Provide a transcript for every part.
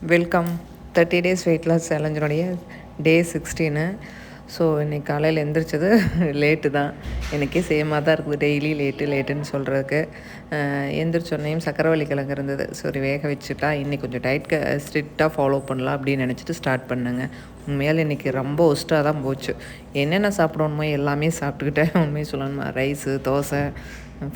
Welcome 30 days weight loss சேலஞ்சினுடைய டே 16. So இன்றைக்கி காலையில் எந்திரிச்சது late தான். எனக்கே சேமாக தான் இருக்குது, டெய்லி லேட்டுன்னு சொல்கிறதுக்கு. எந்திரிச்சோன்னையும் சக்கரவள்ளி கிழங்கு இருந்தது, சரி வேக வச்சுட்டா இன்றைக்கி கொஞ்சம் டயட் ஸ்ட்ரிக்டாக ஃபாலோ பண்ணலாம் அப்படின்னு நினச்சிட்டு ஸ்டார்ட் பண்ணுங்க. உண்மையால் இன்றைக்கி ரொம்ப ஒஸ்ட்டாக தான் போச்சு. என்னென்ன சாப்பிடணுமோ எல்லாமே சாப்பிட்டுக்கிட்டேன். உண்மையை சொல்லணுமா, ரைஸு, தோசை,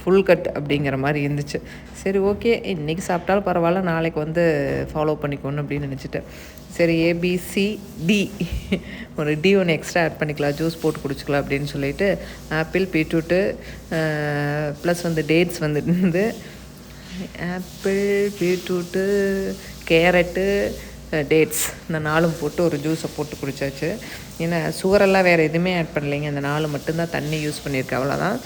ஃபுல் கட் அப்படிங்கிற மாதிரி இருந்துச்சு. சரி, ஓகே, இன்றைக்கி சாப்பிட்டாலும் பரவாயில்ல, நாளைக்கு வந்து ஃபாலோ பண்ணிக்கணும் அப்படின்னு நினச்சிட்டேன். சரி, ABCD ஒரு D ஒன்று எக்ஸ்ட்ரா ஆட் பண்ணிக்கலாம், ஜூஸ் போட்டு குடிச்சிக்கலாம் அப்படின்னு சொல்லிட்டு ஆப்பிள், பீட்ரூட்டு ப்ளஸ் வந்து டேட்ஸ் வந்து ஆப்பிள், பீட்ரூட்டு, கேரட்டு, டேட்ஸ் இந்த 4 போட்டு ஒரு ஜூஸை போட்டு குடித்தாச்சு. ஏன்னா சுகரெல்லாம் வேறு எதுவுமே ஆட் பண்ணலைங்க, இந்த 4 மட்டும்தான் தண்ணி யூஸ் பண்ணியிருக்கேன், அவ்வளோதான்.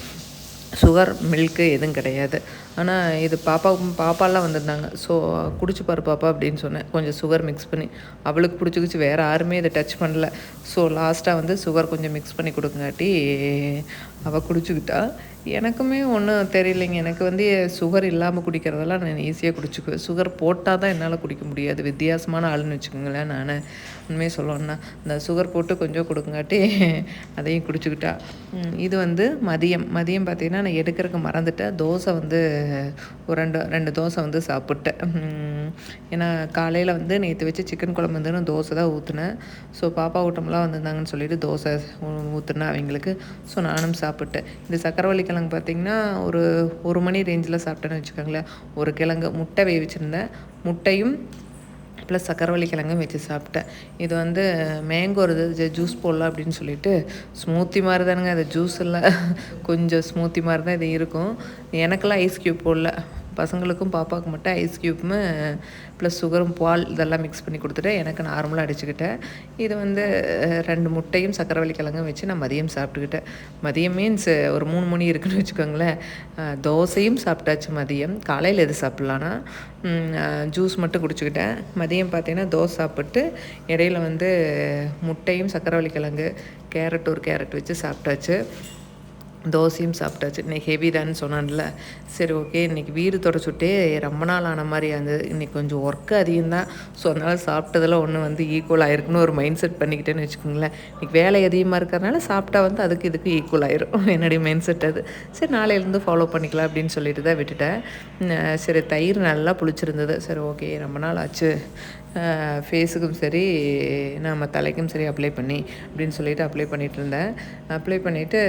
சுகர், மில்க்கு எதுவும் கிடையாது. ஆனால் இது பாப்பாலாம் வந்திருந்தாங்க. ஸோ குடிச்சு பாரு பாப்பா அப்படின்னு சொன்னேன், கொஞ்சம் சுகர் மிக்ஸ் பண்ணி. அவளுக்கு பிடிச்சிக்கிச்சு, வேறு யாருமே இதை டச் பண்ணல. ஸோ லாஸ்ட்டாக வந்து சுகர் கொஞ்சம் மிக்ஸ் பண்ணி கொடுங்காட்டி அவள் குடிச்சுக்கிட்டா. எனக்குமே ஒன்றும் தெரியலைங்க, எனக்கு வந்து சுகர் இல்லாமல் குடிக்கிறதெல்லாம் நான் ஈஸியாக குடிச்சுக்குவேன். சுகர் போட்டால் தான் என்னால் குடிக்க முடியாது, வித்தியாசமான ஆளுன்னு வச்சுக்கோங்களேன். நான் உண்மையை சொல்லணுன்னா இந்த சுகர் போட்டு கொஞ்சம் கொடுங்காட்டி அதையும் குடிச்சுக்கிட்டா. இது வந்து மதியம் பார்த்திங்கன்னா நான் எடுக்கிறதுக்கு மறந்துட்டேன். தோசை வந்து ஒரு ரெண்டு தோசை வந்து சாப்பிட்டேன். ஏன்னா காலையில் வந்து நேற்று வச்சு சிக்கன் குழம்பு வந்து நான் தோசை தான் ஊற்றினேன். ஸோ பாப்பா ஊட்டமெல்லாம் வந்திருந்தாங்கன்னு சொல்லிட்டு தோசை ஊற்றுனேன் அவங்களுக்கு. ஸோ நானும் சாப்பிட்டேன். இந்த சக்கரவள்ளி கிழங்கு பார்த்திங்கன்னா ஒரு மணி ரேஞ்சில் சாப்பிட்டேன்னு வச்சுக்கோங்களேன். ஒரு கிழங்கு முட்டை வேவிச்சிருந்தேன், முட்டையும் ப்ளஸ் சக்கரவள்ளி கிழங்கும் வச்சு சாப்பிட்டேன். இது வந்து மேங்கோ ஜூஸ் போடலாம் அப்படின்னு சொல்லிட்டு, ஸ்மூத்தி மாதிரி தானுங்க, அது ஜூஸ் இல்லை, கொஞ்சம் ஸ்மூத்தி மாதிரி தான் இது இருக்கும். எனக்கெல்லாம் ஐஸ் க்யூப் போடல, பசங்களுக்கும் பாப்பாவுக்கு மட்டும் ஐஸ் க்யூப்பும் ப்ளஸ் சுகரும் பால் இதெல்லாம் மிக்ஸ் பண்ணி கொடுத்துட்டு எனக்கு நார்மலாக அடிச்சுக்கிட்டேன். இது வந்து 2 முட்டையும் சக்கரவள்ளி கிழங்கும் வச்சு நான் மதியம் சாப்பிட்டுக்கிட்டேன். மதியம் மீன்ஸ் ஒரு 3 மணி இருக்குன்னு வச்சுக்கோங்களேன். தோசையும் சாப்பிட்டாச்சு மதியம். காலையில் எது சாப்பிட்லான்னா ஜூஸ் மட்டும் குடிச்சுக்கிட்டேன். மதியம் பார்த்தீங்கன்னா தோசை சாப்பிட்டு இடையில வந்து முட்டையும் சக்கரவள்ளி கிழங்கு, ஒரு கேரட் வச்சு சாப்பிட்டாச்சு. தோசையும் சாப்பிட்டாச்சு. இன்றைக்கி ஹெவி தான்னு சொன்னான்ல, சரி ஓகே. இன்றைக்கி வீடு தொடச்சுட்டே ரொம்ப நாள் ஆன மாதிரி இருந்தது. இன்றைக்கி கொஞ்சம் ஒர்க்கு அதிகம்தான். ஸோ அதனால் சாப்பிட்டதெல்லாம் ஒன்று வந்து ஈக்குவல் ஆகிருக்குன்னு ஒரு மைண்ட் செட் பண்ணிக்கிட்டேன்னு வச்சுக்கோங்களேன். இன்றைக்கி வேலை அதிகமாக இருக்கிறதுனால சாப்பிட்டா வந்து அதுக்கு இதுக்கு ஈக்குவல் ஆயிரும், என்னுடைய மைண்ட் செட் அது. சரி, நாளையிலேருந்து ஃபாலோ பண்ணிக்கலாம் அப்படின்னு சொல்லிட்டு தான் விட்டுட்டேன். சரி, தயிர் நல்லா புளிச்சிருந்தது. சரி ஓகே, ரொம்ப நாள் ஆச்சு, ஃபேஸுக்கும் சரி நம்ம தலைக்கும் சரி அப்ளை பண்ணி அப்படின்னு சொல்லிட்டு அப்ளை பண்ணிகிட்டு இருந்தேன். அப்ளை பண்ணிவிட்டு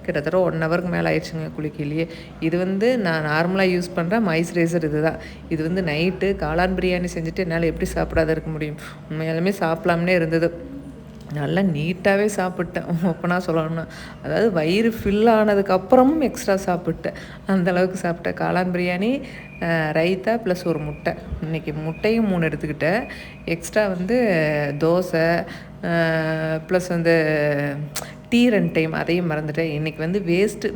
கிட்டத்தட்ட 1 ஹவருக்கு மேலே ஆயிடுச்சுங்க குளிக்கையிலேயே. இது வந்து நான் நார்மலாக யூஸ் பண்ணுற மாய்ஸ்சரைசர் இது தான். இது வந்து நைட்டு காளான் பிரியாணி செஞ்சுட்டு என்னால் எப்படி சாப்பிடாத இருக்க முடியும்? உண்மையாலுமே சாப்பிடலாம்னே இருந்தது. நல்லா நீட்டாகவே சாப்பிட்டேன், ஓப்பனாக சொல்லணும்னா. அதாவது வயிறு ஃபில் ஆனதுக்கப்புறமும் எக்ஸ்ட்ரா சாப்பிட்டேன், அந்தளவுக்கு சாப்பிட்டேன். காளான் பிரியாணி, ரைத்தா ப்ளஸ் ஒரு முட்டை. இன்றைக்கி முட்டையும் 3 எடுத்துக்கிட்டேன். எக்ஸ்ட்ரா வந்து தோசை ப்ளஸ் வந்து டீ 2 டைம், அதையும் மறந்துட்டேன். இன்றைக்கி வந்து வேஸ்ட்டு